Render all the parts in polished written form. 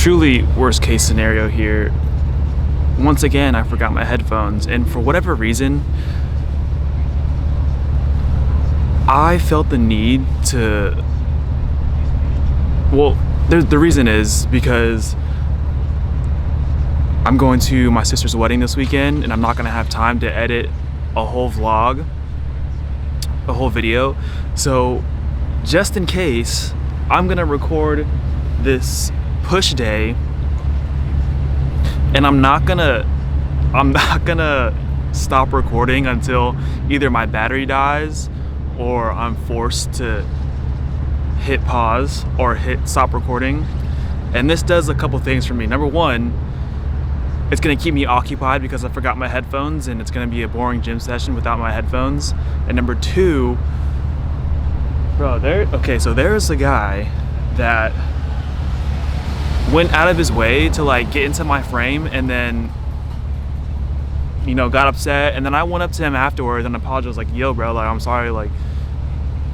truly worst case scenario here. Once again, I forgot my headphones, and for whatever reason, I felt the need to, well, the reason is because I'm going to my sister's wedding this weekend, and I'm not gonna have time to edit a whole vlog, a whole video. So just in case, I'm gonna record this push day, and I'm not gonna stop recording until either my battery dies or I'm forced to hit pause or hit stop recording. And this does a couple things for me. Number one, it's gonna keep me occupied because I forgot my headphones, and it's gonna be a boring gym session without my headphones. And number two, bro, so there's a guy that went out of his way to like get into my frame, and then, you know, got upset. And then I went up to him afterwards and apologized, like, yo bro, like, I'm sorry, like,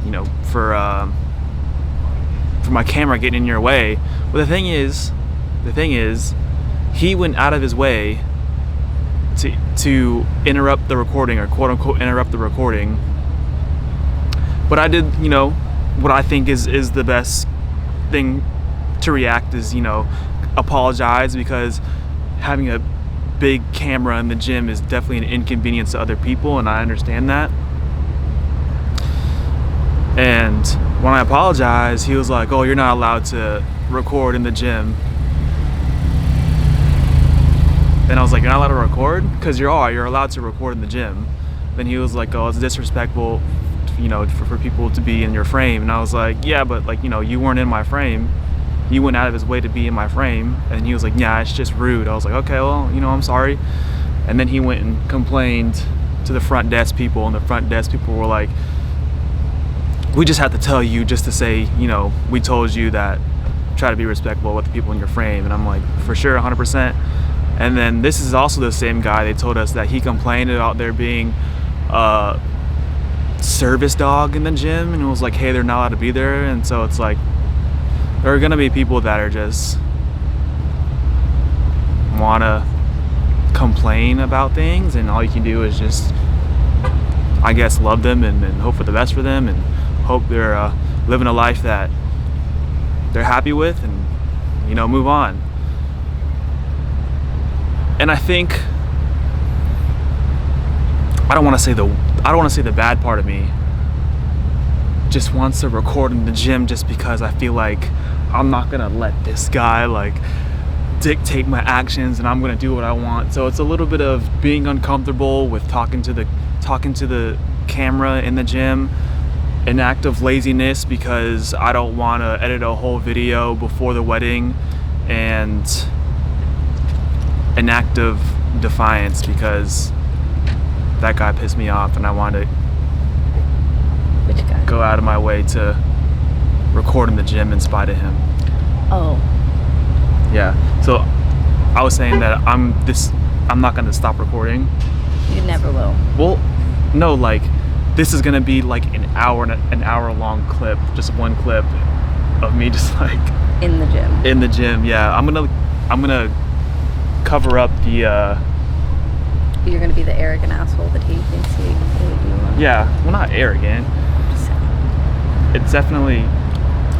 you know, for my camera getting in your way. But the thing is, he went out of his way to interrupt the recording, or quote unquote interrupt the recording. But I did, you know, what I think is the best thing to react is, you know, apologize, because having a big camera in the gym is definitely an inconvenience to other people, and I understand that. And when I apologized, he was like, oh, you're not allowed to record in the gym. And I was like, you're not allowed to record? Because you're allowed to record in the gym. Then he was like, oh, it's disrespectful, you know, for people to be in your frame. And I was like, yeah, but like, you know, you weren't in my frame. You went out of his way to be in my frame. And he was like, yeah, it's just rude. I was like, okay, well, you know, I'm sorry. And then he went and complained to the front desk people, and the front desk people were like, we just have to tell you just to say, you know, we told you that, try to be respectful with the people in your frame. And I'm like, for sure, 100%. And then this is also the same guy. They told us that he complained about there being a service dog in the gym, and it was like, hey, they're not allowed to be there. And so it's like, there are gonna be people that are just wanna complain about things, and all you can do is just, I guess, love them and hope for the best for them, and hope they're living a life that they're happy with, and, you know, move on. And I think, I don't want to say the bad part of me just wants to record in the gym, just because I feel like I'm not gonna let this guy like dictate my actions, and I'm gonna do what I want. So it's a little bit of being uncomfortable with talking to the camera in the gym, an act of laziness because I don't want to edit a whole video before the wedding, and an act of defiance because that guy pissed me off, and I wanted to go out of my way to record in the gym in spite of him. Oh. Yeah. So I was saying that I'm not gonna stop recording. You never will. Well, no, like, this is gonna be like an hour long clip, just one clip of me just like in the gym. In the gym, yeah. I'm gonna cover up the. You're gonna be the arrogant asshole that he thinks he do. Yeah, well, not arrogant. It's definitely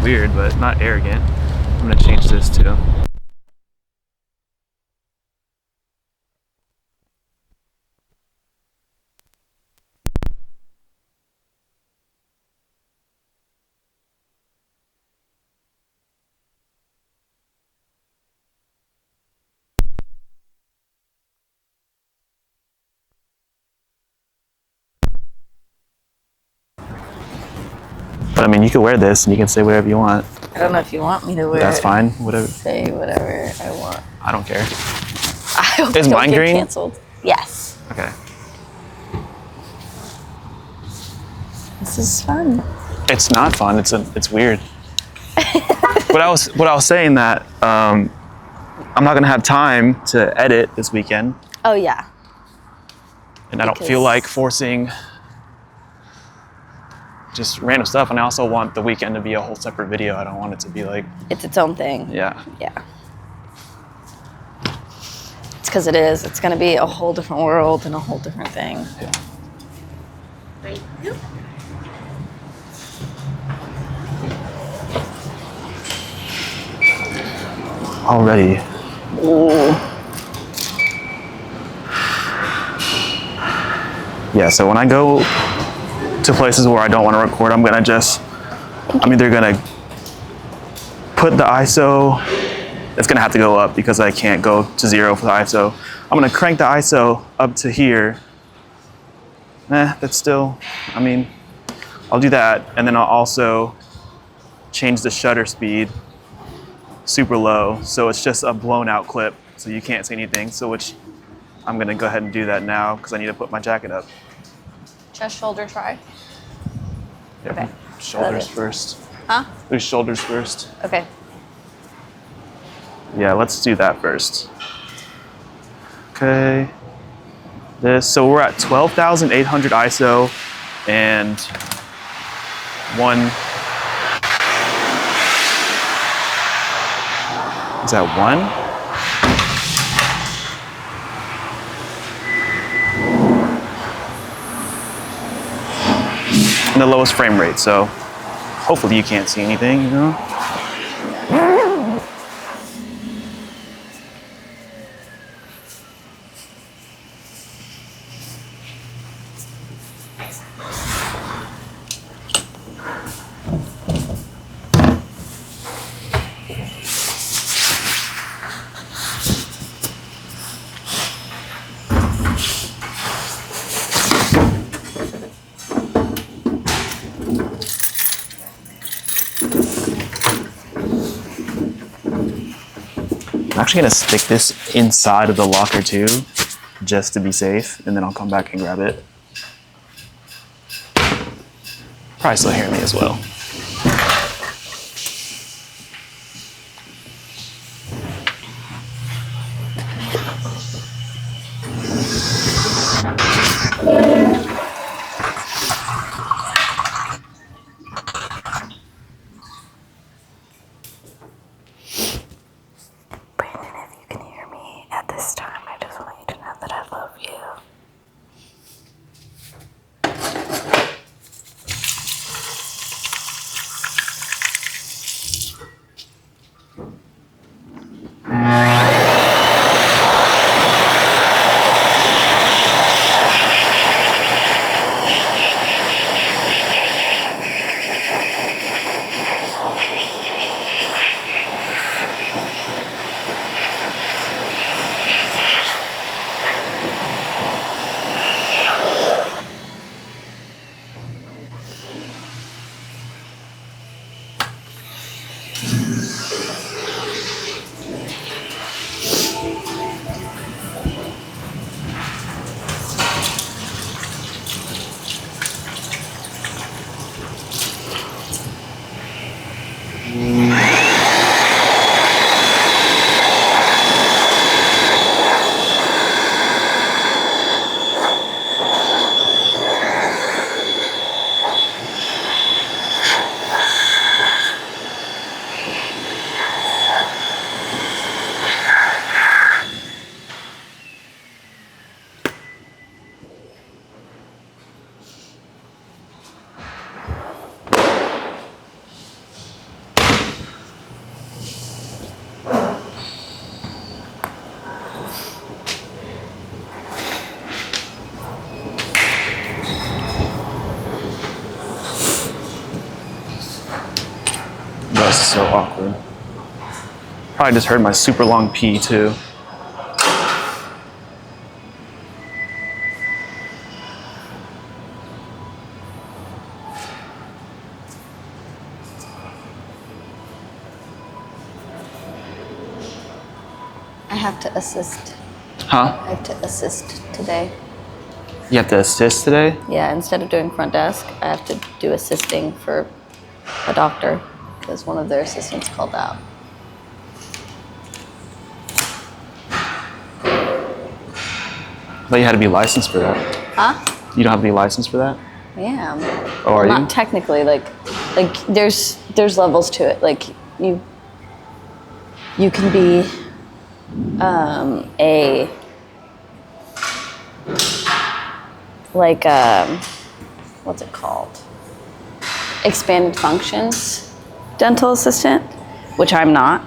weird, but not arrogant. I'm gonna change this too. But I mean, you could wear this and you can say whatever you want. I don't know if you want me to wear That's it. fine. Whatever. Say whatever I want. I don't care. I hope Is mine green? Canceled. Yes. Okay. This is fun. It's not fun. It's weird. But I was saying that I'm not gonna have time to edit this weekend. Oh yeah. And I don't feel like forcing just random stuff, and I also want the weekend to be a whole separate video. I don't want it to be like it's its own thing. Yeah. Yeah. because it is. It's going to be a whole different world and a whole different thing. Yeah. Thank you. Already. Ooh. Yeah, so when I go to places where I don't want to record, I'm either gonna put the ISO, it's gonna have to go up because I can't go to 0 for the ISO. I'm gonna crank the ISO up to here. That's still, I mean, I'll do that, and then I'll also change the shutter speed super low, so it's just a blown out clip, so you can't see anything, so which I'm gonna go ahead and do that now because I need to put my jacket up. Chest, shoulder, try. Yeah, Okay. shoulders Love it. first. Huh? Do shoulders first. Okay. Yeah, let's do that first. Okay. So we're at 12,800 ISO and one. Is that one? And the lowest frame rate, so hopefully you can't see anything, you know? I'm actually gonna stick this inside of the locker too, just to be safe, and then I'll come back and grab it. Probably still hear me as well. Brandon, if you can hear me at this time, I just want you to know that I love you. This is so awkward. Probably just heard my super long pee too. I have to assist. Huh? I have to assist today. You have to assist today? Yeah, instead of doing front desk, I have to do assisting for a doctor because one of their assistants called out. But you had to be licensed for that. Huh? You don't have to be licensed for that? I am. Oh, are Not you? technically. Like there's levels to it. Like you can be a like what's it called? Expanded functions dental assistant, which I'm not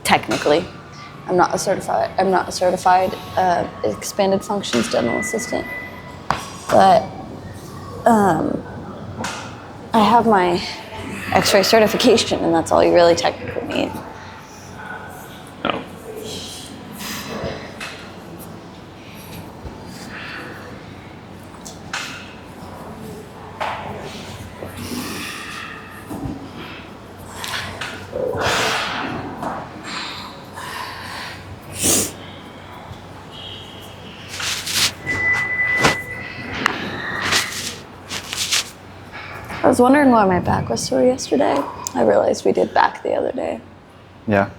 technically. I'm not a certified expanded functions dental assistant, but I have my X-ray certification, and that's all you really technically need. No. I was wondering why my back was sore yesterday. I realized we did back the other day. Yeah.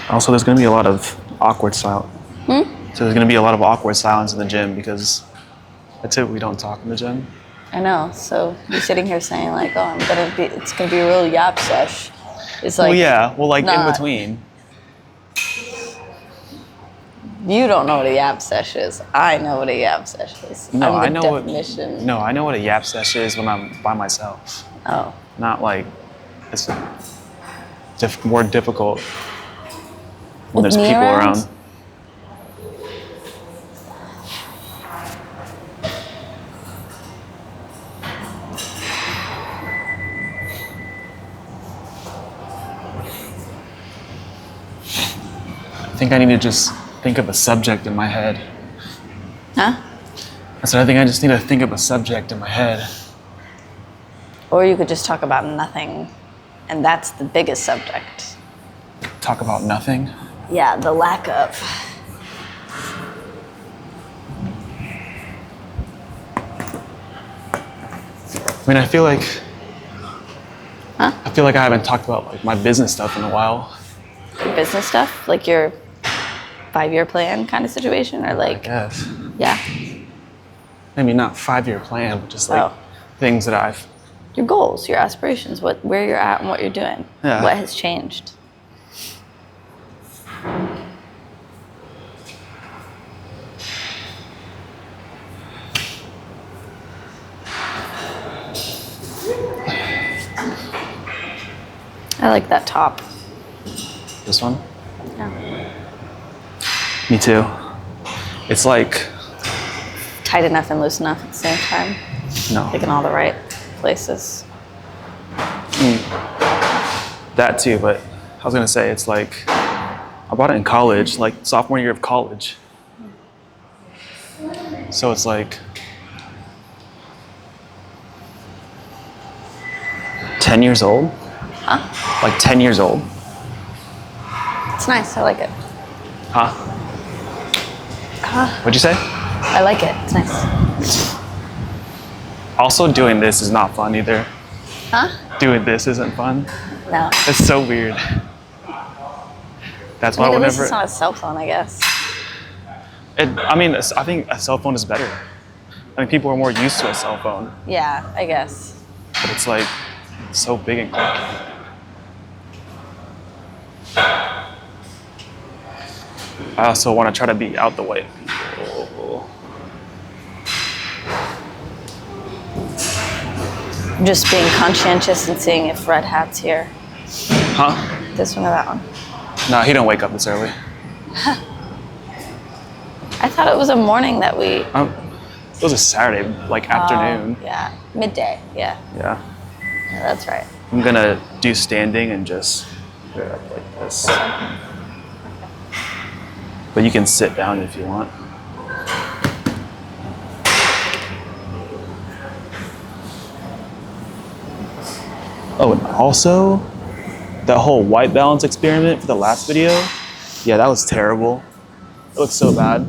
Also, there's going to be a lot of awkward silence. So there's going to be a lot of awkward silence in the gym because that's it. We don't talk in the gym. I know. So you're sitting here saying like, "Oh, it's gonna be a real yap sesh." It's like, Well, yeah. Well, like in not. between. You don't know what a yap sesh is. I know what a yap sesh is. No, I'm I the know definition. what. No, I know what a yap sesh is when I'm by myself. Oh. Not like it's more difficult when With there's me people around? around. I think I need to just think of a subject in my head. Huh? I said I think I just need to think of a subject in my head. Or you could just talk about nothing, and that's the biggest subject. Talk about nothing. Yeah, the lack of. I mean, I feel like Huh? I feel like I haven't talked about like my business stuff in a while. Your business stuff, like your 5-year plan kind of situation, or I like, guess. yeah, Maybe not 5-year plan, but just like Oh. things that I've. your goals, your aspirations, where you're at and what you're doing, Yeah. what has changed. I like that top. This one. Yeah. Me too. It's like Tight enough and loose enough at the same time. no. Picking all the right places. That too, but I was gonna say it's like I bought it in college, like sophomore year of college. So it's like 10 years old. Huh? Like 10 years old. It's nice. I like it. Huh? What'd you say? I like it. It's nice. Also, doing this is not fun either. Huh? Doing this isn't fun. No. It's so weird. That's why I mean, at least whenever. it's not a cell phone, I guess. I think a cell phone is better. I think people are more used to a cell phone, Yeah, I guess. but it's like so big and quick. I also want to try to be out the way. Just being conscientious and seeing if Red Hat's here. Huh? This one or that one. No, he don't wake up this early. I thought it was a morning that we. It was a Saturday, like afternoon. Yeah, midday. Yeah, Yeah. that's right. I'm gonna do standing and just put it up like this. But you can sit down if you want. Oh, and also, that whole white balance experiment for the last video, yeah, that was terrible. It looks so bad.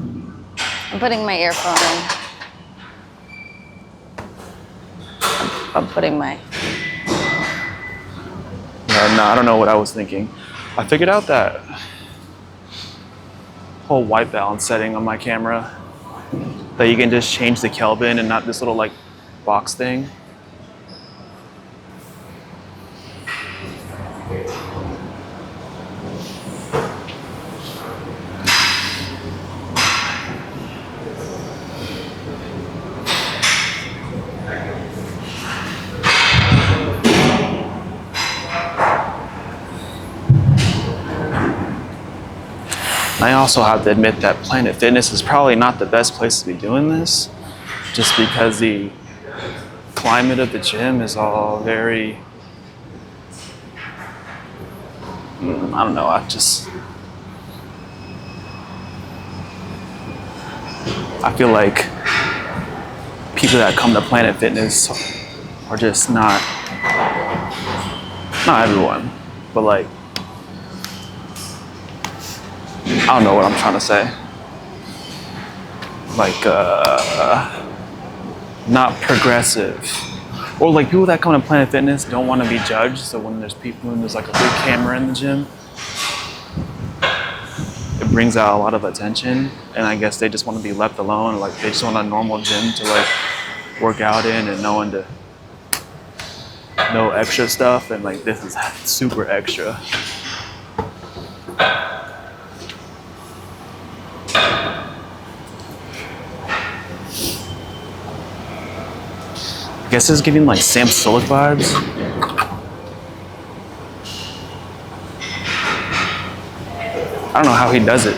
I'm putting my earphone in. I'm putting my... Yeah, no, I don't know what I was thinking. I figured out that whole white balance setting on my camera, that you can just change the Kelvin and not this little like box thing. I also have to admit that Planet Fitness is probably not the best place to be doing this, just because the climate of the gym is all very, I don't know, I feel like people that come to Planet Fitness are just not everyone, but like, I don't know what I'm trying to say. Like, not progressive. Or like people that come to Planet Fitness don't want to be judged. So when there's like a big camera in the gym, it brings out a lot of attention. And I guess they just want to be left alone. Like they just want a normal gym to like work out in and no extra stuff. And like this is super extra. I guess it's giving like Sam Sulek vibes. I don't know how he does it.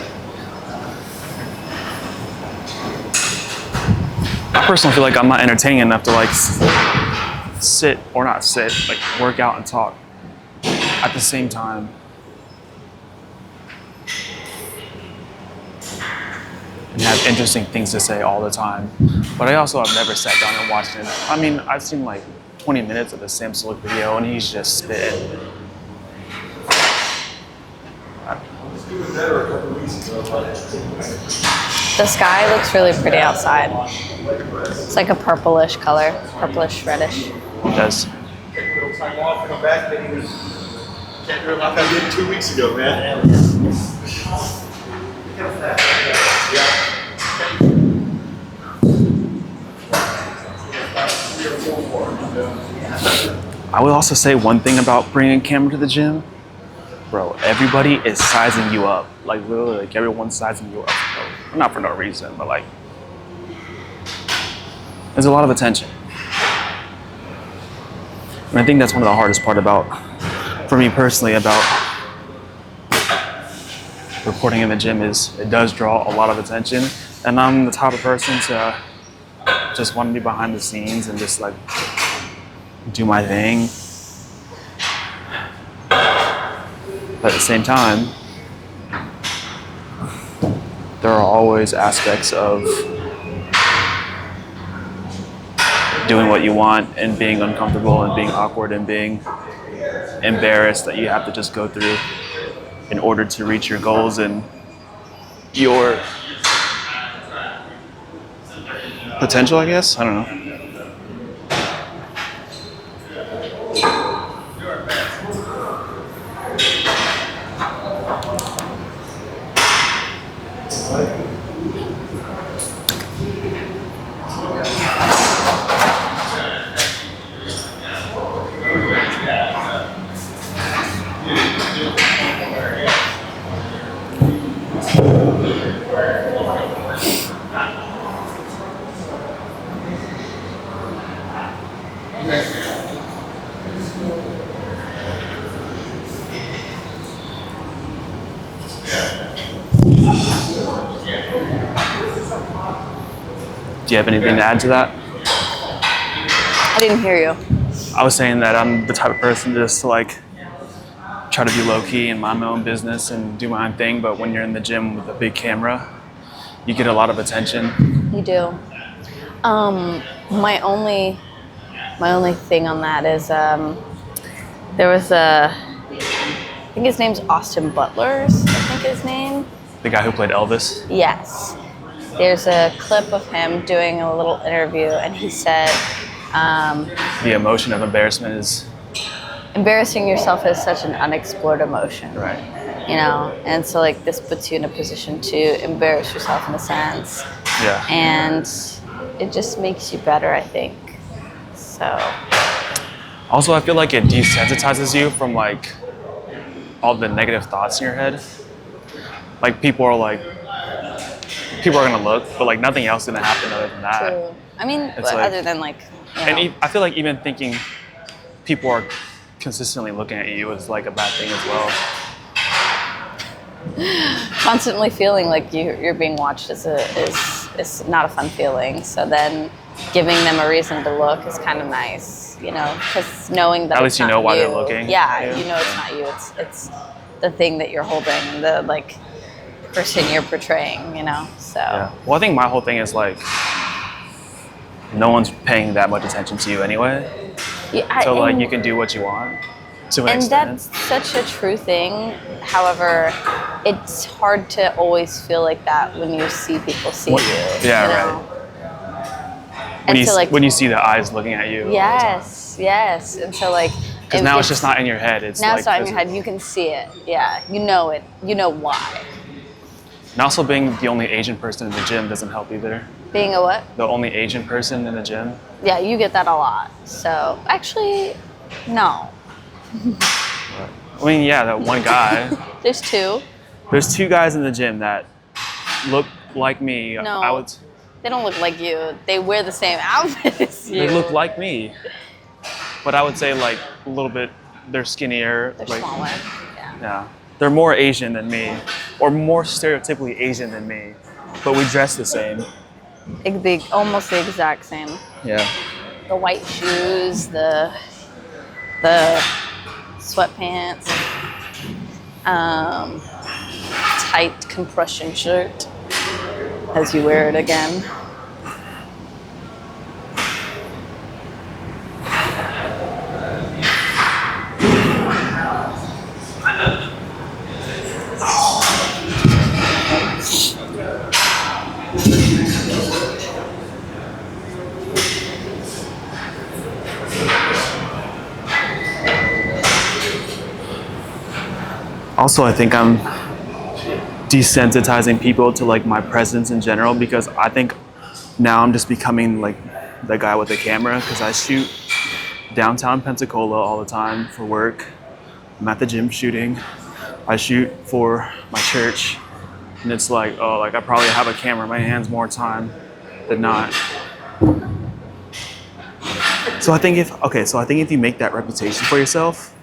I personally feel like I'm not entertaining enough to like like work out and talk at the same time. And have interesting things to say all the time. But I also have never sat down and watched it. I mean, I've seen like 20 minutes of the Sam Sulek video and he's just spitting. The sky looks really pretty outside. It's like a purplish color, purplish reddish. It does. Time off, come back, then he was can't do it like I did 2 weeks ago, man. I would also say one thing about bringing a camera to the gym. Bro, everybody is sizing you up. Like literally, like everyone's sizing you up. Bro. Not for no reason, but like, there's a lot of attention. And I think that's one of the hardest part for me personally, about reporting in the gym is it does draw a lot of attention. And I'm the type of person to just want to be behind the scenes and just like do my thing. But at the same time, there are always aspects of doing what you want and being uncomfortable and being awkward and being embarrassed that you have to just go through in order to reach your goals and your potential, I guess. I don't know. Do you have anything to add to that? I didn't hear you. I was saying that I'm the type of person just to like try to be low key and mind my own business and do my own thing. But when you're in the gym with a big camera, you get a lot of attention. You do. My only thing on that is There was I think his name's Austin Butler's, I think his name. The guy who played Elvis. Yes. There's a clip of him doing a little interview, and he said, The emotion of embarrassment is embarrassing yourself is such an unexplored emotion. right. You know, and so like this puts you in a position to embarrass yourself in a sense. Yeah. And it just makes you better, I think. So. Also, I feel like it desensitizes you from like all the negative thoughts in your head. Like people are gonna look, but like nothing else is gonna happen other than that. True. I mean, It's like- other than like, you And know, I feel like even thinking people are consistently looking at you is like a bad thing as well. constantly feeling like you're being watched is not a fun feeling. So then giving them a reason to look is kind of nice, you know, because knowing that At it's least you not know why you, they're looking. Yeah, Yeah. you know it's not you. It's the thing that you're holding, the like person you're portraying, you know. So Yeah. Well, I think my whole thing is like no one's paying that much attention to you anyway. yeah, So like and- you can do what you want to an And extent. that's such a true thing. However, it's hard to always feel like that when you see people see What- you. yeah, you right. know? when And you so like, when you see the eyes looking at you. yes, yes. And so like, Because now it's just not in your head. It's now like it's not in your physical. head. You can see it. Yeah, you know it. You know why. And also being the only Asian person in the gym doesn't help either. Being a what? The only Asian person in the gym. Yeah, you get that a lot. So actually, no. I mean, yeah, that one guy. There's two. There's two guys in the gym that look like me. No. I would. They don't look like you. They wear the same outfit as you. They look like me, but I would say like a little bit. They're skinnier. They're like, smaller. Yeah. Yeah, they're more Asian than me, or more stereotypically Asian than me, but we dress the same. Almost the exact same. Yeah. The white shoes, the sweatpants, tight compression shirt as you wear it again. Also, I think I'm desensitizing people to like my presence in general because I think now I'm just becoming like the guy with the camera because I shoot downtown Pensacola all the time for work. I'm at the gym shooting. I shoot for my church, and it's like, oh, like I probably have a camera in my hands more time than not. So I think if you make that reputation for yourself,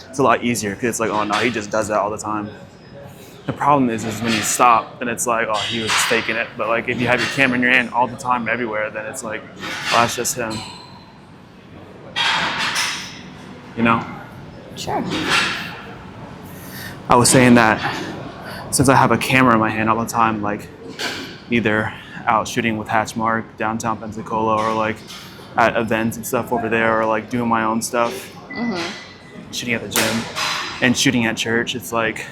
it's a lot easier because it's like, oh no, he just does that all the time. The problem is when you stop, then it's like, oh, he was just faking it. But like if you have your camera in your hand all the time, everywhere, then it's like, oh, that's just him. You know? Sure. I was saying that since I have a camera in my hand all the time, like either out shooting with Hatchmark downtown Pensacola or like at events and stuff over there or like doing my own stuff, shooting at the gym and shooting at church, it's like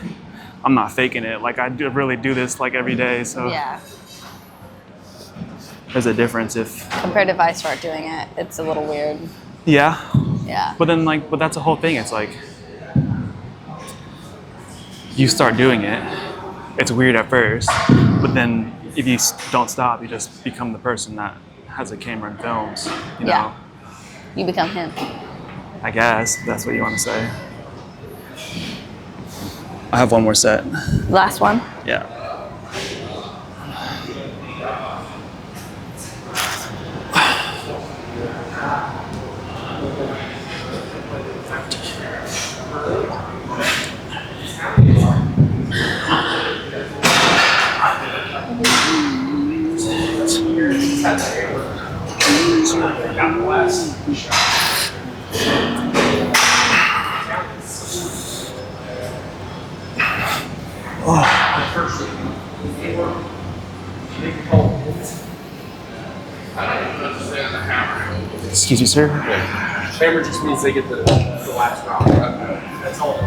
I'm not faking it. Like I really do this like every day, so Yeah. there's a difference if Compared to if I start doing it, it's a little weird. yeah. Yeah. But then but that's the whole thing. It's like you start doing it, it's weird at first, but then if you don't stop, you just become the person that has a camera and films, you know? Yeah. You become him. I guess that's what you want to say. I have one more set. Last one. Yeah. I don't even know what to say on the hammer. Excuse me, sir. Hammer just means they get the the last round. That's all.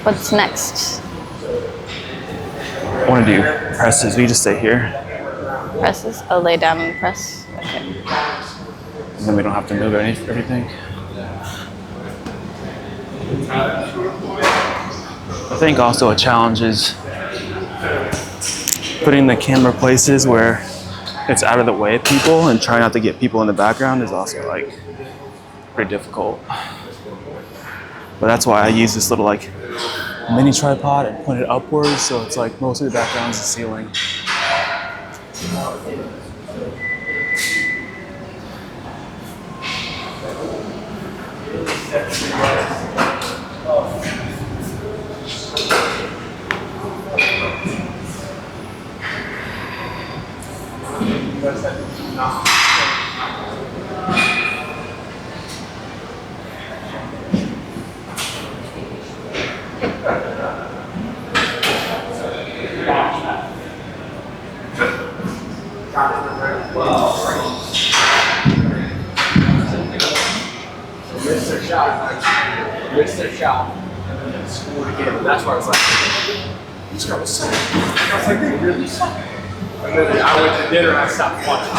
What's next? I want to do presses. We just stay here, Presses? Oh, lay down and press. Okay. and then we don't have to move everything. I think also a challenge is putting the camera places where it's out of the way of people and trying not to get people in the background is also like pretty difficult. But that's why I use this little like mini tripod and point it upwards, so it's like most of the background is the ceiling. Missed their shot. Missed their shot. And then scored again. That's why I was like, these guys suck. I was like, they really suck. And then I went to dinner and I stopped watching.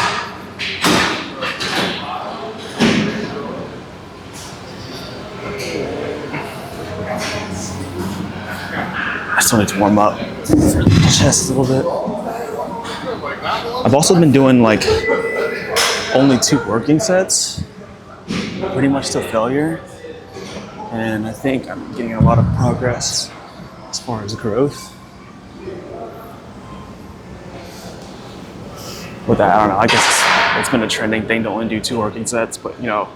I still need to warm up the chest a little bit. I've also been doing like only 2 working sets, pretty much to failure. And I think I'm getting a lot of progress as far as growth. With that, I don't know, I guess it's been a trending thing to only do 2 working sets, but you know,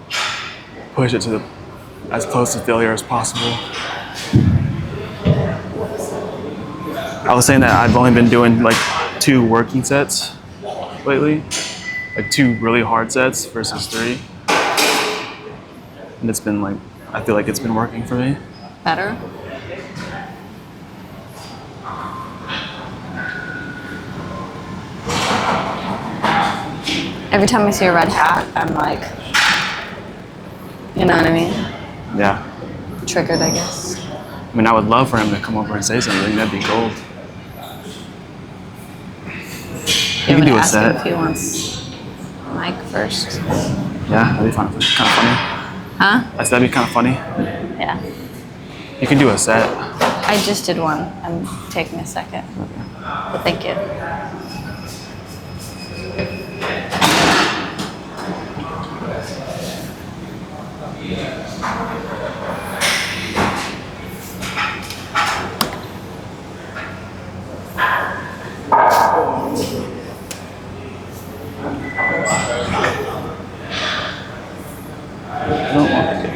push it to the as close to failure as possible. I was saying that I've only been doing like 2 working sets lately, like 2 really hard sets versus 3. And it's been like, I feel like it's been working for me. Better? Every time I see a red hat, I'm like, you know what I mean? Yeah. Triggered, I guess. I mean, I would love for him to come over and say something. That'd be gold. You can do a ask him set. if he wants Mike first. Yeah, that'd be fun. Kind of funny. Huh? I said that'd be kind of funny. Yeah. You can do a set. I just did one. I'm taking a second. But thank you. I don't want to.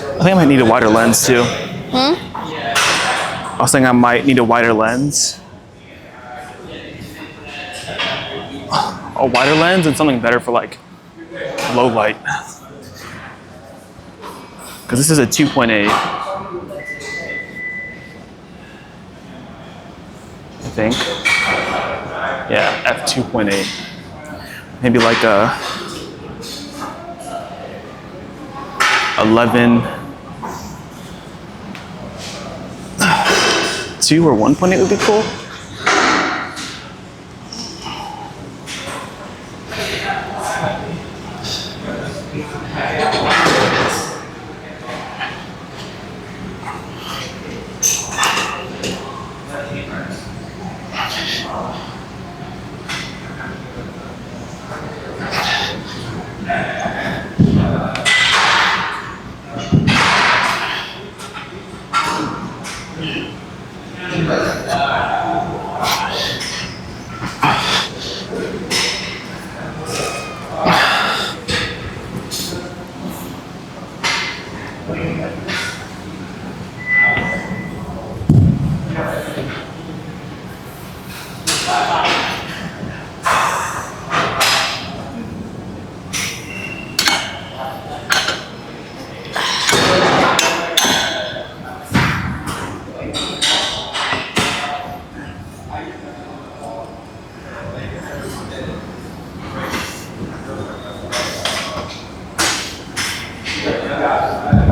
I think I might need a wider lens too. I was saying I might need a wider lens. A wider lens and something better for like low light. Because this is a 2.8. I think. Yeah, f2.8. Maybe like a 11, 2 or 1.8 would be cool.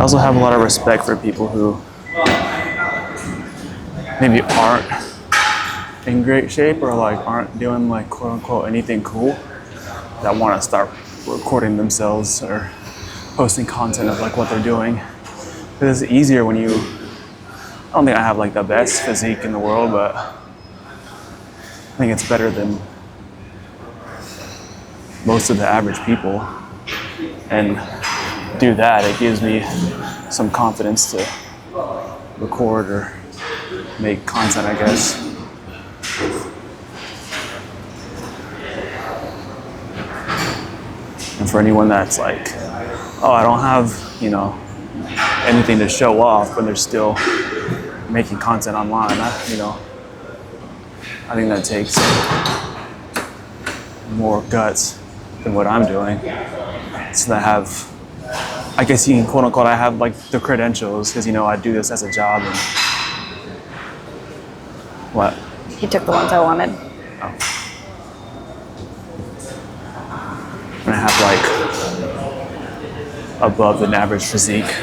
also have a lot of respect for people who maybe aren't in great shape or like aren't doing like quote unquote anything cool that want to start recording themselves or posting content of like what they're doing. Because it's easier when you, I don't think I have like the best physique in the world, but I think it's better than most of the average people. And do that, it gives me some confidence to record or make content, I guess. And for anyone that's like, oh, I don't have, you know, anything to show off, but they're still making content online, I think that takes more guts than what I'm doing. So I have, I guess you can quote unquote, I have like the credentials because, you know, I do this as a job. And what? He took the ones I wanted. Oh. And I have like above an average physique.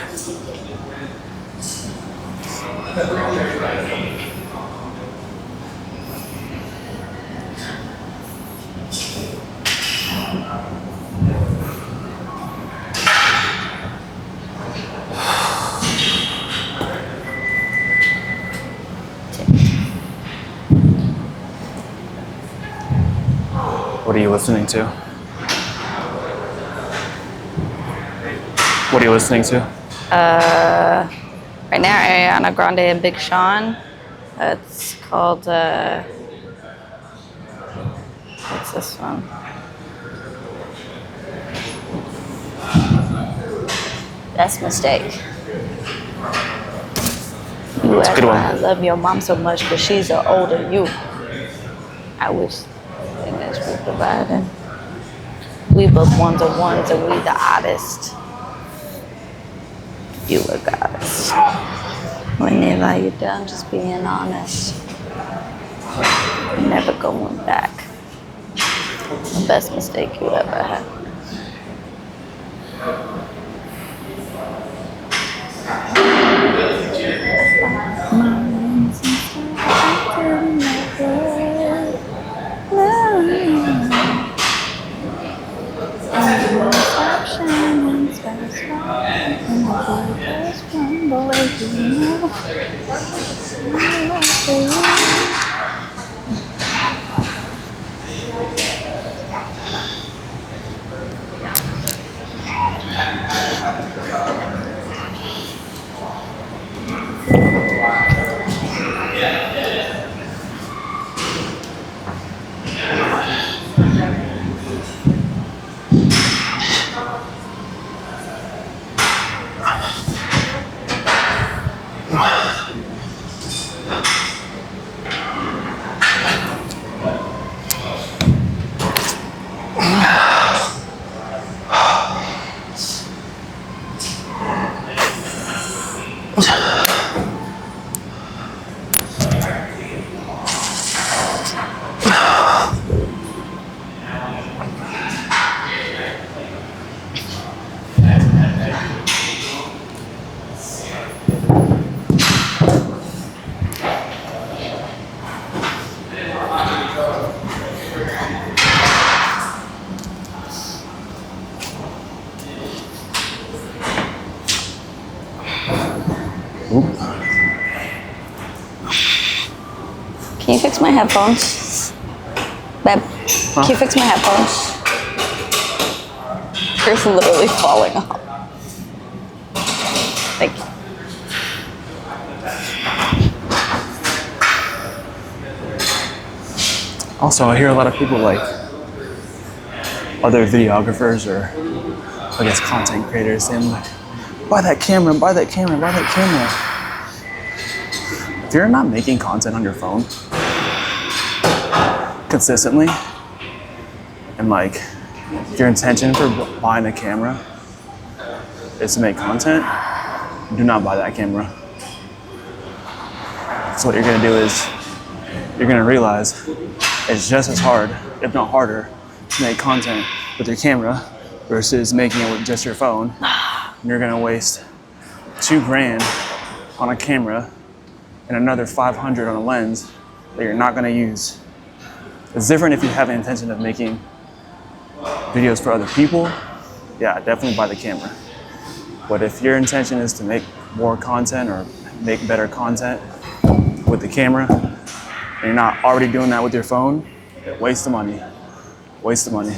What are you listening to? What are you listening to? Right now, Ariana Grande and Big Sean. It's called, what's this one? Best Mistake. You That's a good one. I love your mom so much, but she's an older you. I wish this we provided. We both one-to-ones and we the oddest. You a goddess. When they lie you down, just being honest. Never going back. The best mistake you ever had. Can you fix my headphones? Babe, Huh? can you fix my headphones? They're literally falling off. Thank you. Also, I hear a lot of people like other videographers or I guess content creators saying like, buy that camera, buy that camera, buy that camera. If you're not making content on your phone consistently, and like your intention for buying a camera is to make content, do not buy that camera. So what you're gonna do is you're gonna realize it's just as hard, if not harder, to make content with your camera versus making it with just your phone. And you're gonna waste $2,000 on a camera and another 500 on a lens that you're not gonna use. It's different if you have the intention of making videos for other people. Yeah, definitely buy the camera. But if your intention is to make more content or make better content with the camera, and you're not already doing that with your phone, waste the money. Waste the money.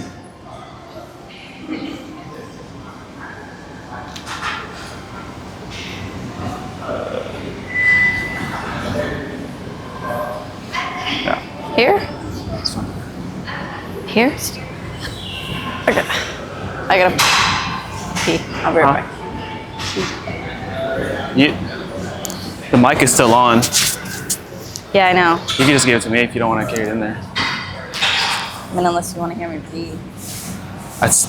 Yeah. Here? This one. Here? Okay. I gotta pee. I'll be right back. The mic is still on. Yeah, I know. You can just give it to me if you don't want to carry it in there. I mean, unless you want to hear me pee. That's.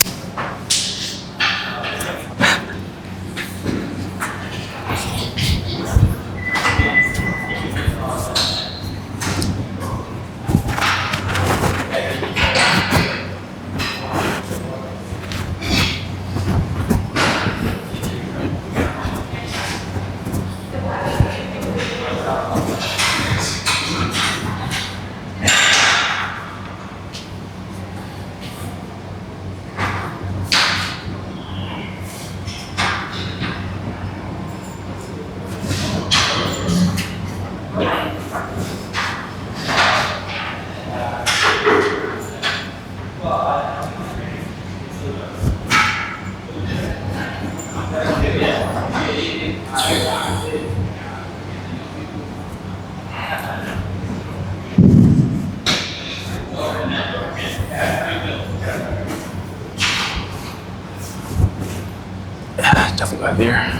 Definitely go there.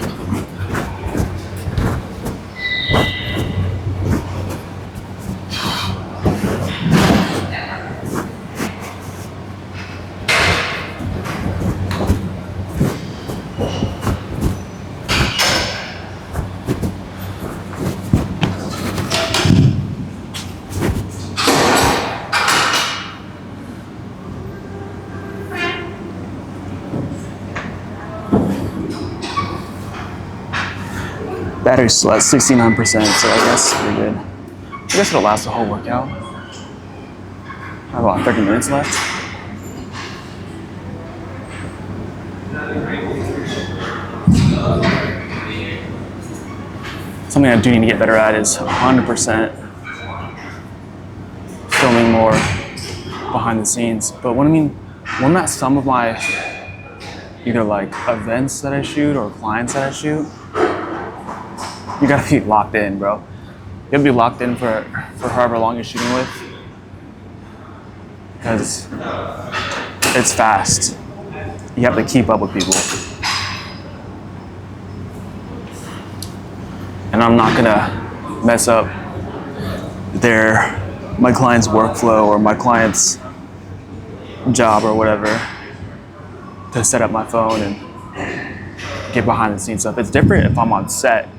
Battery's still at 69%, so I guess we're good. I guess it'll last the whole workout. I have about 30 minutes left. Something I do need to get better at is 100% filming more behind the scenes. But when I'm at some of my either like events that I shoot or clients that I shoot, you gotta be locked in, bro. You gotta be locked in for however long you're shooting with, because it's fast. You have to keep up with people. And I'm not gonna mess up my client's workflow or my client's job or whatever to set up my phone and get behind the scenes stuff. It's different if I'm on set.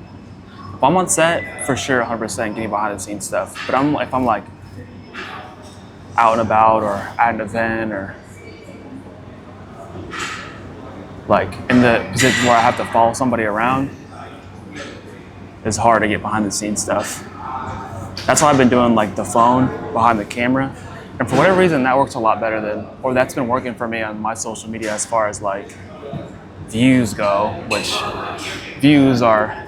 If I'm on set, for sure, 100% getting behind the scenes stuff. But if I'm like out and about or at an event or like in the position where I have to follow somebody around, it's hard to get behind the scenes stuff. That's why I've been doing like the phone behind the camera. And for whatever reason, that works a lot better or that's been working for me on my social media as far as like views go, which views are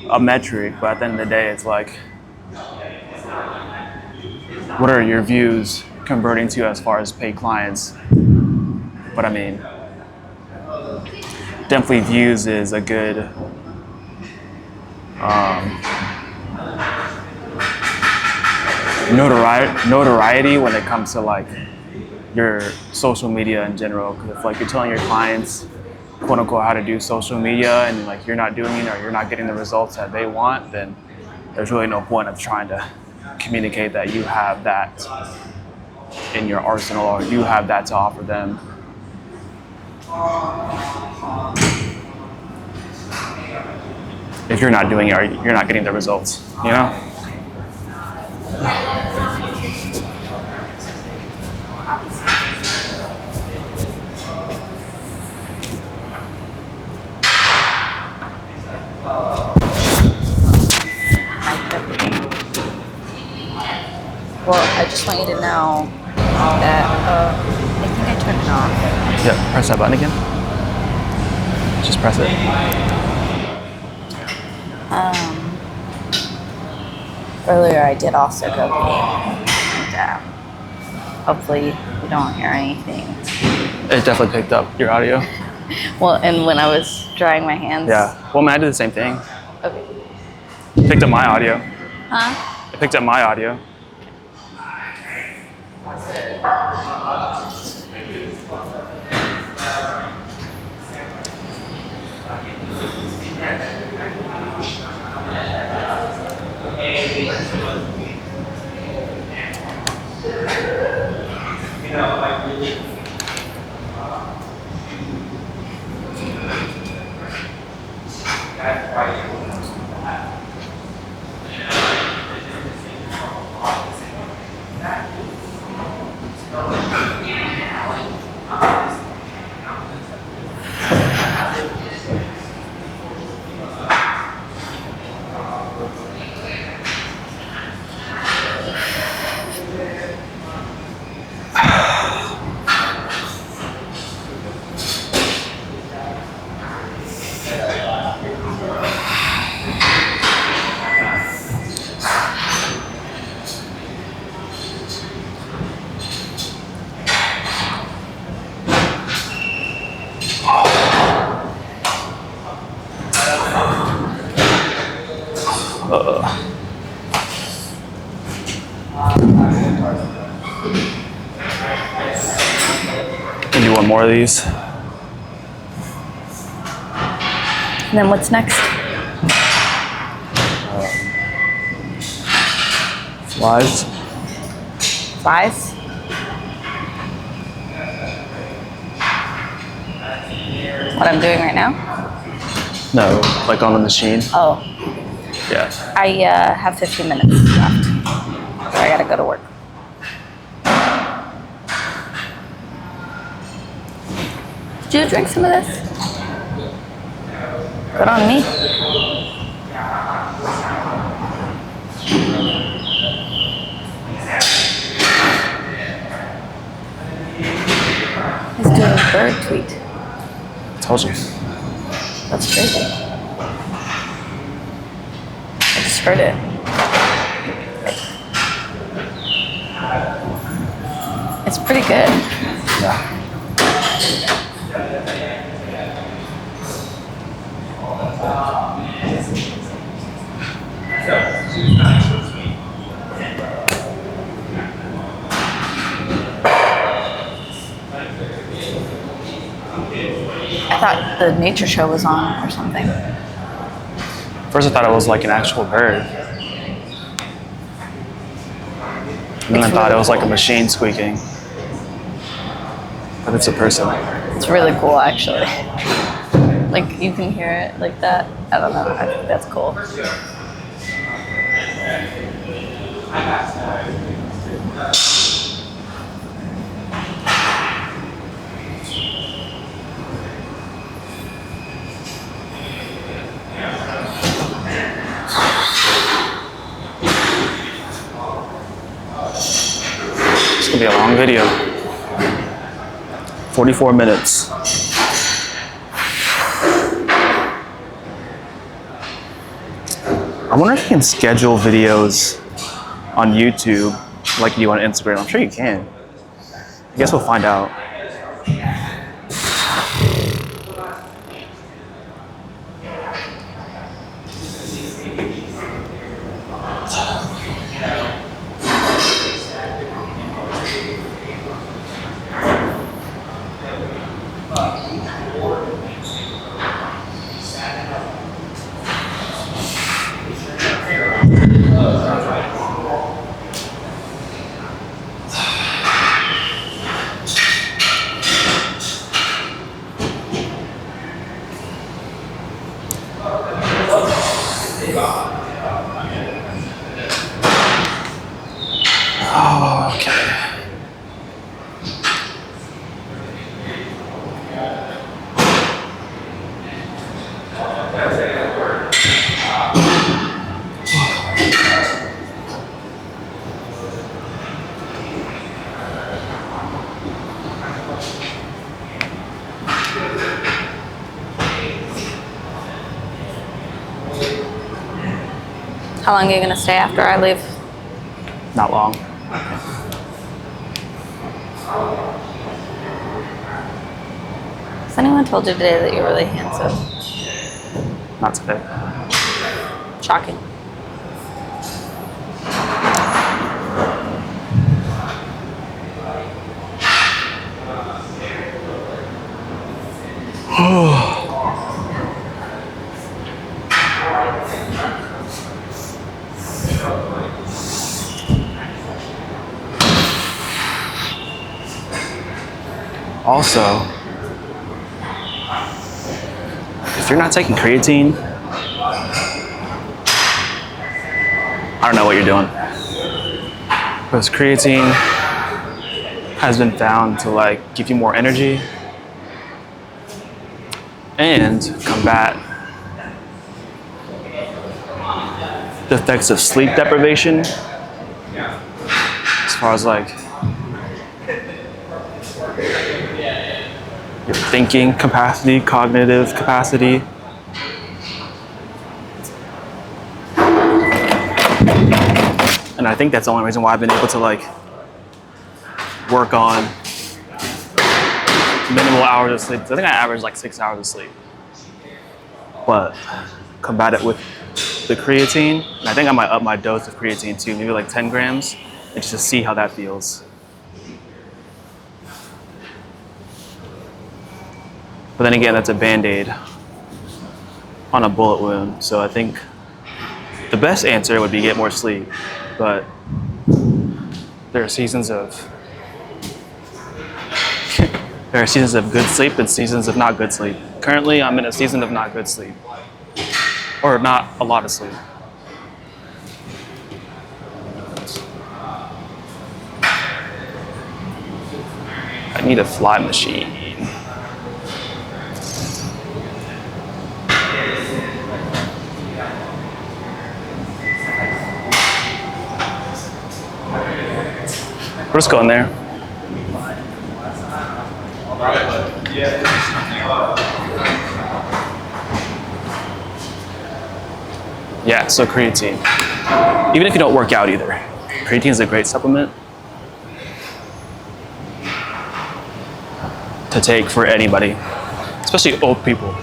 a metric, but at the end of the day, it's like, what are your views converting to as far as paid clients? But I mean, definitely views is a good notoriety when it comes to like your social media in general. Because if like you're telling your clients, quote unquote, how to do social media and like you're not doing it or you're not getting the results that they want, then there's really no point of trying to communicate that you have that in your arsenal or you have that to offer them. If you're not doing it or you're not getting the results, you know? Well, I just want you to know that I think I turned it off. Yeah, press that button again. Just press it. Earlier I did also go pee, and hopefully you don't hear anything. It definitely picked up your audio. Well, and when I was drying my hands. Yeah. Well, man, I did the same thing. Okay. It picked up my audio. Huh? It picked up my audio. Can you do one more of these? And then what's next? Flies? Flies? What I'm doing right now? No, like on the machine. Oh, Yeah. I have 15 minutes left. So I gotta go to work. Did you drink some of this? Good on me. He's doing a bird tweet. Told you. That's crazy. I just heard it. It's pretty good. Yeah. I thought the nature show was on or something. First I thought it was like an actual bird. And then I thought it was like a machine squeaking. But it's a person. It's really cool, actually. Like, you can hear it like that. I don't know. I think that's cool. It's gonna be a long video. 44 minutes. I wonder if you can schedule videos on YouTube like you do on Instagram. I'm sure you can. I guess we'll find out. Oh, okay. How long are you gonna stay after I leave? Not long. Has anyone told you today that you're really handsome? Not today. Shocking. Also, if you're not taking creatine, I don't know what you're doing. Because creatine has been found to like give you more energy and combat the effects of sleep deprivation as far as like your thinking capacity, cognitive capacity. And I think that's the only reason why I've been able to like work on minimal hours of sleep. I think I average like 6 hours of sleep. But combat it with the creatine. And I think I might up my dose of creatine too, maybe like 10 grams, and just to see how that feels. But then again, that's a Band-Aid on a bullet wound. So I think the best answer would be get more sleep. But there are seasons of good sleep and seasons of not good sleep. Currently, I'm in a season of not good sleep, or not a lot of sleep. I need a fly machine. We're just going there. Yeah, so creatine. Even if you don't work out either, creatine is a great supplement to take for anybody, especially old people.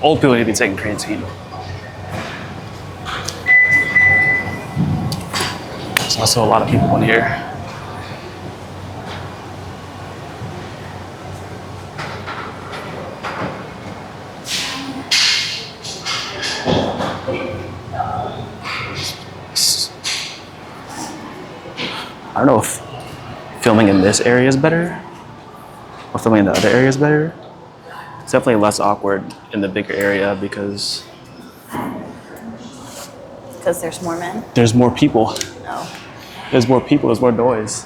Old people need to be taking creatine. There's also a lot of people in here. I don't know if filming in this area is better or filming in the other area is better. It's definitely less awkward in the bigger area because there's more men? there's more people. No. There's more people, there's more noise.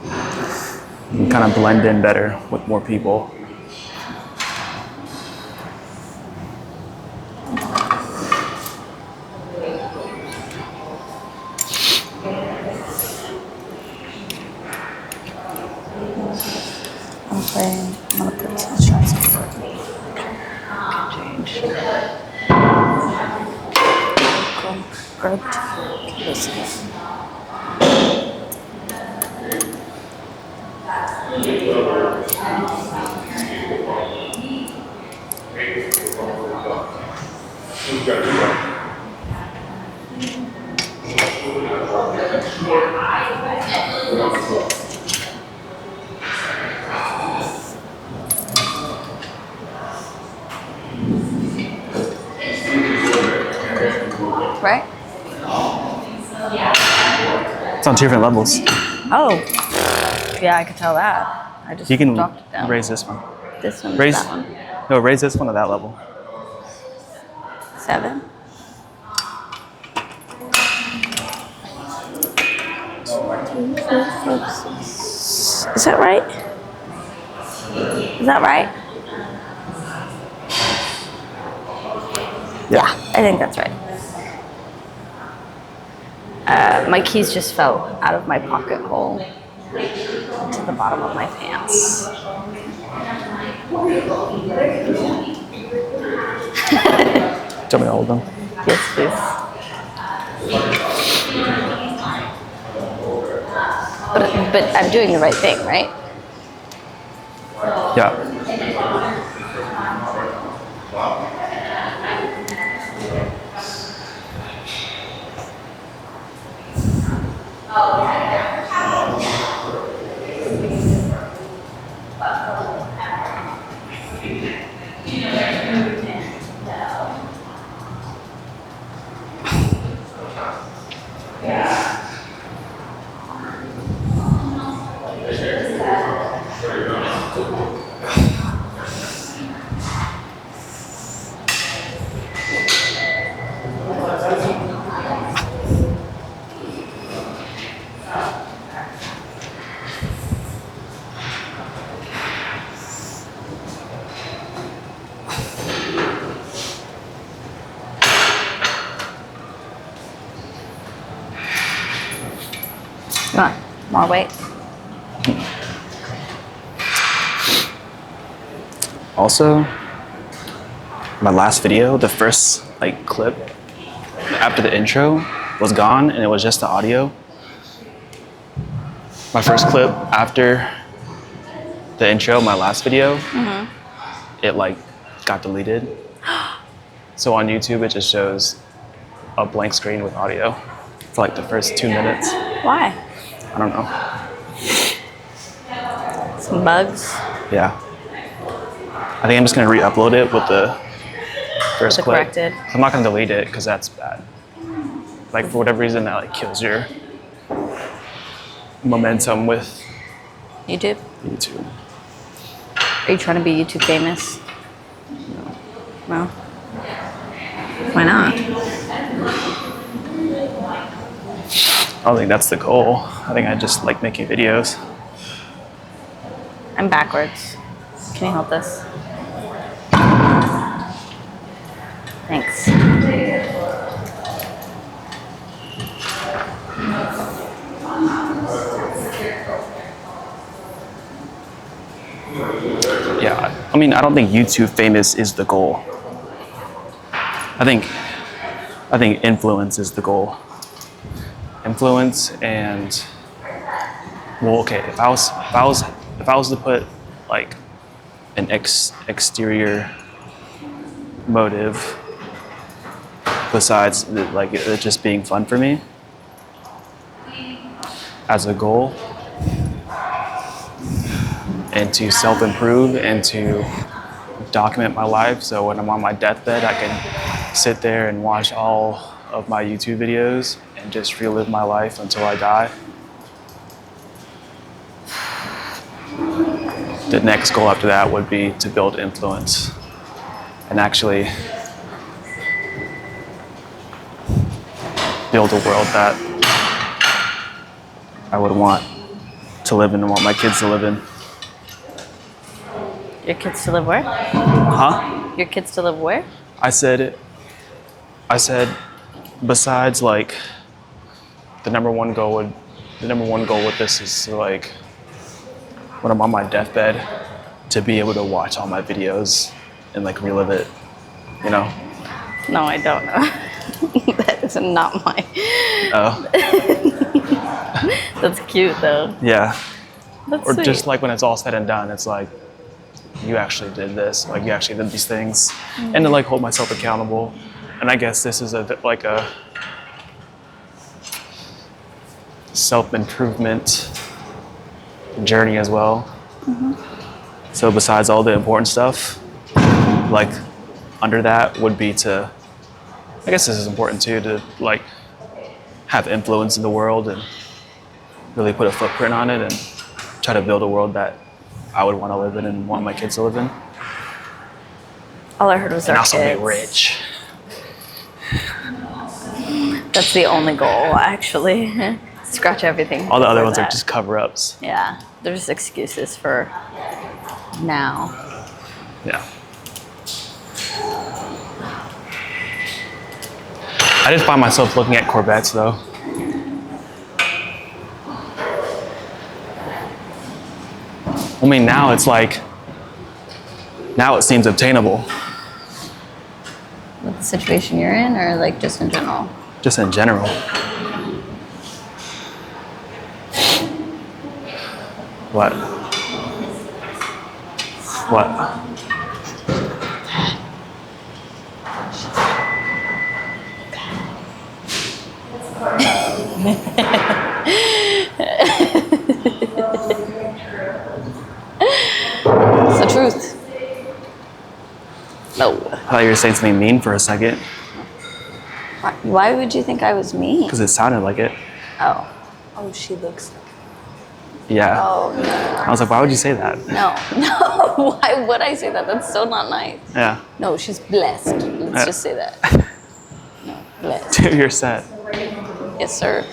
You can kind of blend in better with more people. I'm gonna put some shots in. Change. Grubbed. Right? It's on two different levels. Oh. Yeah, I could tell that. I just You can dropped it down. raise this one. This one, Raise, that one. no, raise this one to that level. 7. Is that right? Is that right? Yeah, I think that's right. My keys just fell out of my pocket hole to the bottom of my pants. Tell me to hold them. Yes, please. But I'm doing the right thing, right? Yeah. Come on, more weight. Also, my last video, the first like clip after the intro was gone and it was just the audio. My first clip after the intro, my last video, it like got deleted. So on YouTube, it just shows a blank screen with audio for like the first 2 minutes. Why? I don't know. Some bugs. Yeah. I think I'm just gonna re-upload it with the first The clip. corrected. I'm not gonna delete it because that's bad. Like for whatever reason, that like kills your momentum with YouTube? YouTube. Are you trying to be YouTube famous? No. Why not? I don't think that's the goal. I think I just like making videos. I'm backwards. Can you help this? Thanks. Yeah, I mean, I don't think YouTube famous is the goal. I think influence is the goal. Influence and well, okay. If I was to put like an exterior motive besides like it just being fun for me as a goal, and to self-improve and to document my life, so when I'm on my deathbed, I can sit there and watch all of my YouTube videos and just relive my life until I die. The next goal after that would be to build influence and actually build a world that I would want to live in and want my kids to live in. Your kids to live where? Huh? Your kids to live where? I said, besides like the number one goal with this is to like, when I'm on my deathbed, to be able to watch all my videos and like relive it, you know? No, I don't know. That is not my. Oh. That's cute though. Yeah. That's Or sweet. just like when it's all said and done, it's like, you actually did this, like you actually did these things, and to like hold myself accountable. And I guess this is like a self-improvement journey as well. So besides all the important stuff, like under that would be to, I guess this is important too, to like have influence in the world and really put a footprint on it and try to build a world that I would want to live in and want my kids to live in. All I heard was And our also kids. be rich. That's the only goal, actually. Scratch everything. All the other before ones are that. just cover-ups. Yeah, there's excuses for now. Yeah. I did find myself looking at Corvettes though. I mean, now it's like, now it seems obtainable. the situation you're in, or like just in general? Just in general. What? What? It's the truth. No. I thought you were saying something mean for a second. Why would you think I was mean? Because it sounded like it. Oh. Oh, she looks. Yeah. Oh, no. I was like, why would you say that? No. No. Why would I say that? That's so not nice. Yeah. No, she's blessed. Let's just say that. No, blessed. Dude, you're set. Yes, sir.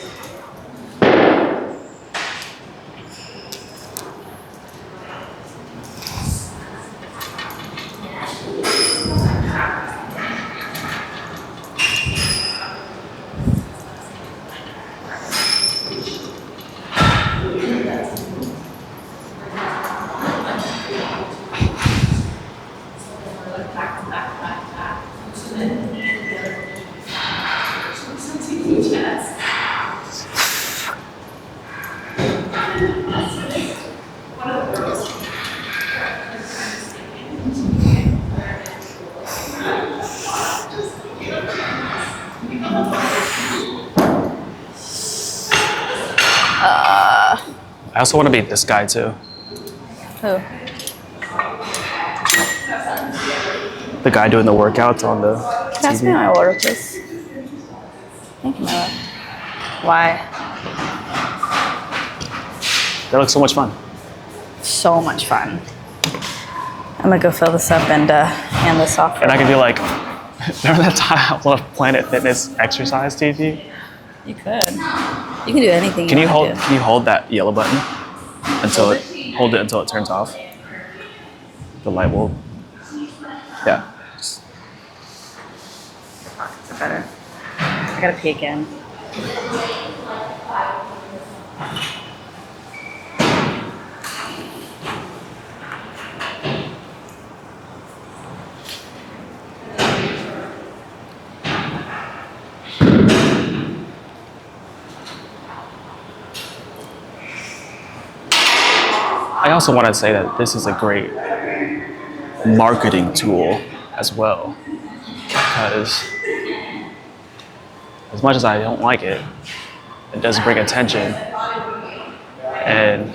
I also want to be this guy too. Who? The guy doing the workouts on the Pass me TV. my water, please. Thank you, my love. Why? That looks so much fun. So much fun. I'm gonna go fill this up and hand this off. And I can do like, remember that time I want to Planet Fitness exercise TV? You could. You can do anything. Can you wanna hold? Can you hold that yellow button until hold it until it turns off? The light bulb. Yeah. do? Better. I gotta pee again. I also want to say that this is a great marketing tool as well, because as much as I don't like it, it does bring attention. And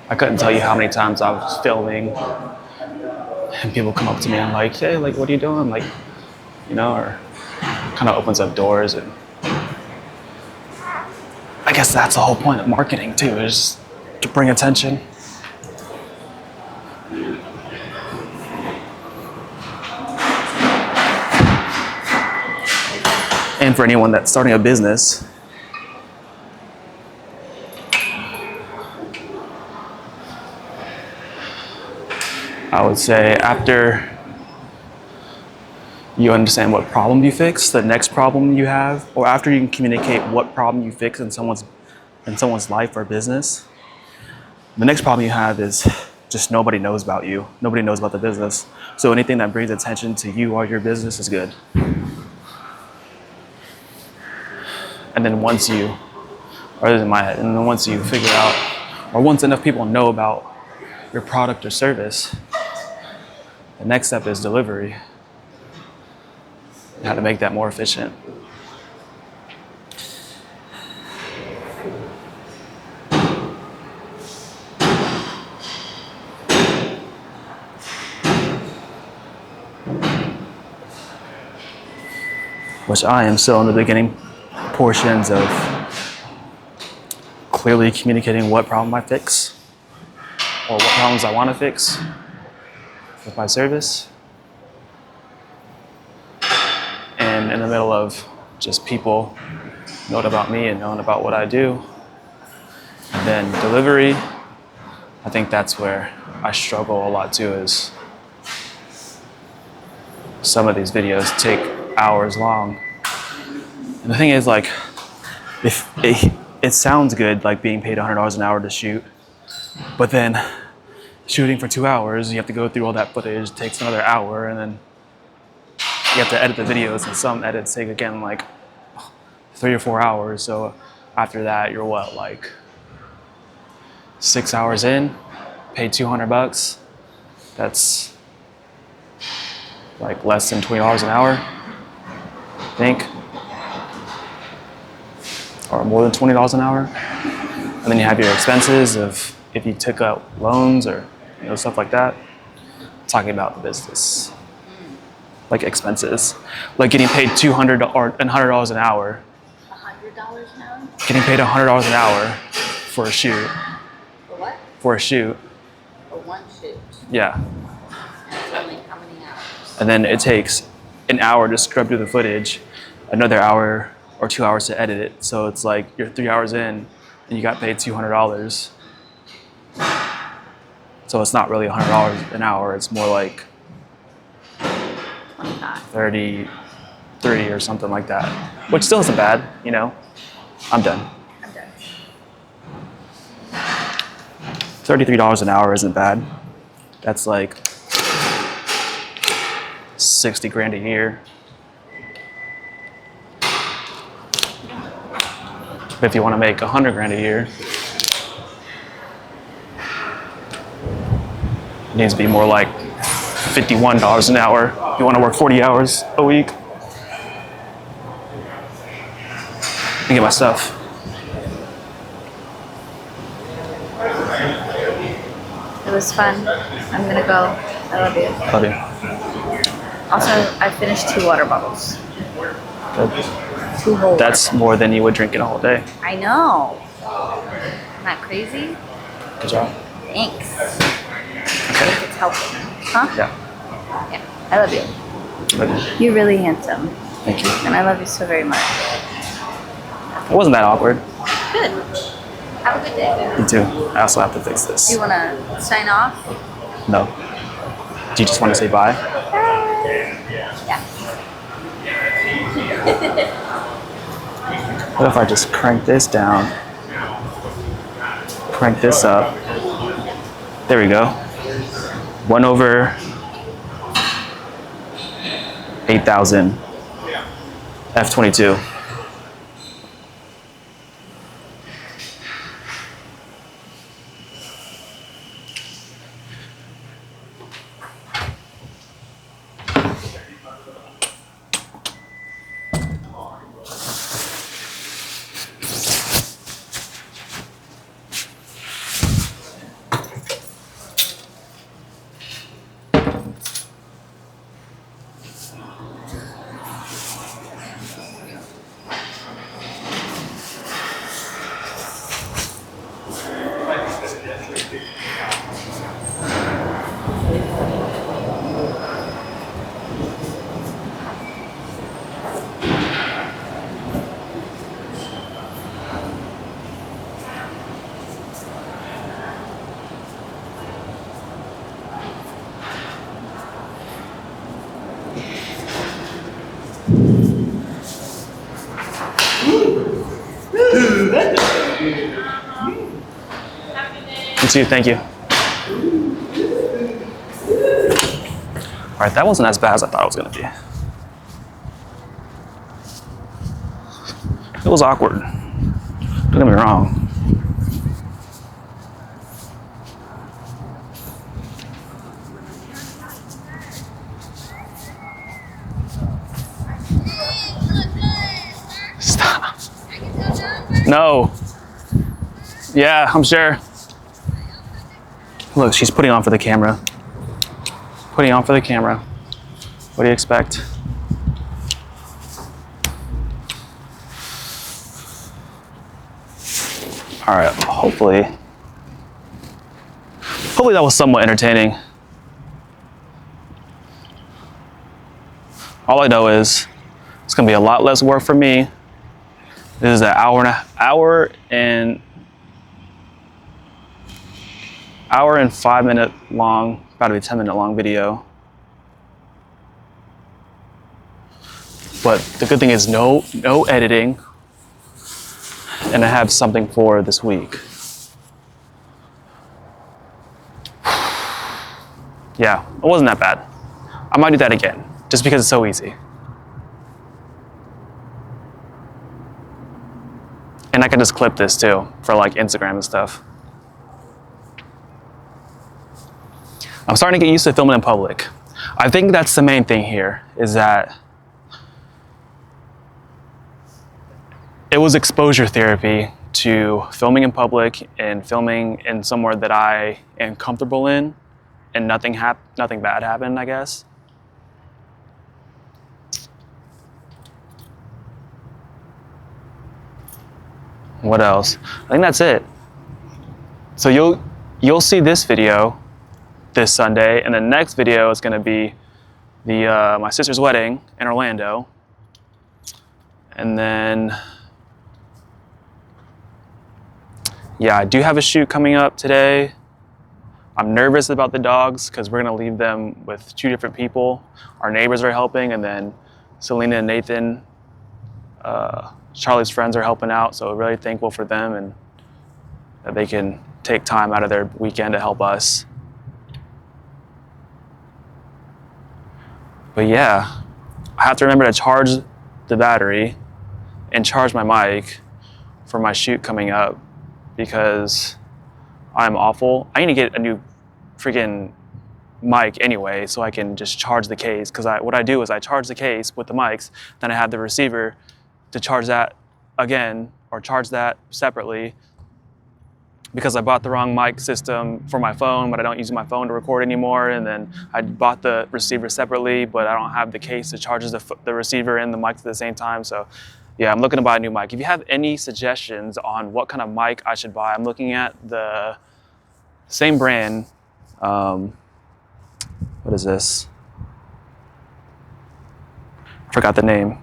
I couldn't tell you how many times I was filming and people come up to me and like, hey, like, what are you doing? Like, you know, or kind of opens up doors. And I guess that's the whole point of marketing too, is to bring attention. And for anyone that's starting a business, I would say after you understand what problem you fix, the next problem you have, or after you can communicate what problem you fix in someone's life or business, the next problem you have is just nobody knows about you. Nobody knows about the business. So anything that brings attention to you or your business is good. And then once you, or in my head, and then once you figure out, or once enough people know about your product or service, the next step is delivery. And how to make that more efficient. Which I am still in the beginning portions of clearly communicating what problem I fix or what problems I want to fix with my service. And in the middle of just people knowing about me and knowing about what I do. And then delivery, I think that's where I struggle a lot too, is some of these videos take hours long. And the thing is, like, if it sounds good, like being paid $100 an hour to shoot, but then shooting for 2 hours, you have to go through all that footage, it takes another hour, and then you have to edit the videos, and some edits take again like 3 or 4 hours. So after that, you're what, like 6 hours in, paid $200. That's like less than $20 an hour, I think, or more than $20 an hour. And then you have your expenses of if you took out loans or stuff like that. Talking about the business, like expenses, like getting paid $200 or $100 an hour. $100 an hour? Getting paid $100 an hour for a shoot. For what? For a shoot. For one shoot. Yeah. And it's only how many hours? And then it takes an hour to scrub through the footage, another hour or 2 hours to edit it. So it's like you're 3 hours in and you got paid $200. So it's not really $100 an hour. It's more like 30 or something like that, which still isn't bad, I'm done. I'm done. $33 an hour isn't bad. That's like 60 grand a year. But if you want to make 100 grand a year, it needs to be more like $51 an hour. If you want to work 40 hours a week. Let me get my stuff. It was fun. I'm gonna go. I love you. Love you. Also, I finished 2 water bottles. Good. 2 whole. That's more than you would drink in a whole day. I know. Isn't that crazy? Good job. Thanks. I Okay. think it's helpful. Huh? Yeah. Yeah. I love you. Love you. You're really handsome. Thank you. And I love you so very much. It wasn't that awkward. Good. Have a good day. You too. I also have to fix Do this. you want to sign off? No. Do you just want to say bye? Yeah. What if I just crank this down? Crank this up. There we go. 1 over 8,000. F22. You too, thank you. All right, that wasn't as bad as I thought it was gonna be. It was awkward. Don't get me wrong. Stop. No. Yeah, I'm sure. Look, she's putting on for the camera. Putting on for the camera. What do you expect? All right, hopefully that was somewhat entertaining. All I know is it's gonna be a lot less work for me. This is an hour and 5 minute long, about to be 10-minute long video. But the good thing is no editing, and I have something for this week. Yeah, it wasn't that bad. I might do that again. just because it's so easy. And I can just clip this too for like Instagram and stuff. I'm starting to get used to filming in public. I think that's the main thing here, is that it was exposure therapy to filming in public and filming in somewhere that I am comfortable in, and nothing bad happened, I guess. What else? I think that's it. So you'll see this video this Sunday, and the next video is going to be my sister's wedding in Orlando, and then yeah, I do have a shoot coming up today. I'm nervous about the dogs because we're going to leave them with 2 different people. Our neighbors are helping, and then Selena and Nathan, Charlie's friends, are helping out, so really thankful for them and that they can take time out of their weekend to help us. But yeah, I have to remember to charge the battery and charge my mic for my shoot coming up because I'm awful. I need to get a new freaking mic anyway so I can just charge the case, because what I do is I charge the case with the mics, then I have the receiver to charge that again or charge that separately, because I bought the wrong mic system for my phone, but I don't use my phone to record anymore. And then I bought the receiver separately, but I don't have the case that charges the receiver and the mic at the same time. So yeah, I'm looking to buy a new mic. If you have any suggestions on what kind of mic I should buy, I'm looking at the same brand. What is this? I forgot the name.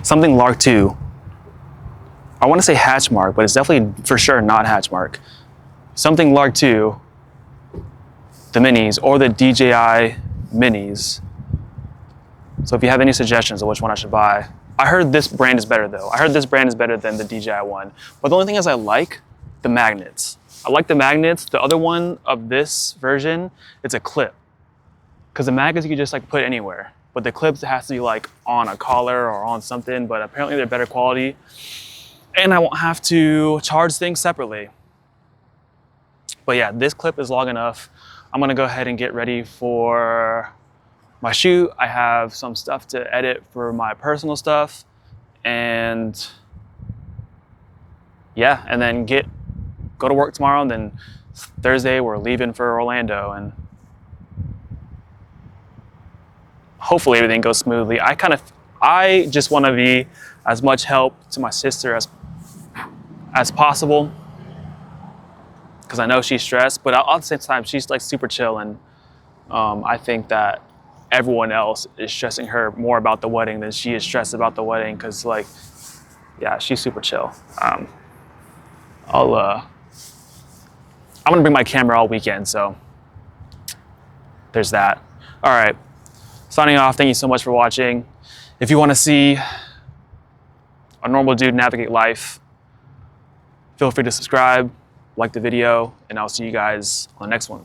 Something Lark 2. I want to say Hatchmark, but it's definitely for sure not Hatchmark. Something Lark 2, the minis, or the DJI minis. So if you have any suggestions of which one I should buy. I heard this brand is better though. I heard this brand is better than the DJI one. But the only thing is I like the magnets. I like the magnets. The other one of this version, it's a clip. Because the magnets you can just like put anywhere. But the clips has to be like on a collar or on something, but apparently they're better quality. And I won't have to charge things separately. But yeah, this clip is long enough. I'm gonna go ahead and get ready for my shoot. I have some stuff to edit for my personal stuff. And yeah, and then go to work tomorrow, and then Thursday we're leaving for Orlando, and hopefully everything goes smoothly. I just want to be as much help to my sister as possible, because I know she's stressed, but at the same time she's like super chill, and I think that everyone else is stressing her more about the wedding than she is stressed about the wedding, because like, yeah, she's super chill. I'm gonna bring my camera all weekend, so there's that. All right, signing off. Thank you so much for watching. If you want to see a normal dude navigate life, feel free to subscribe, like the video, and I'll see you guys on the next one.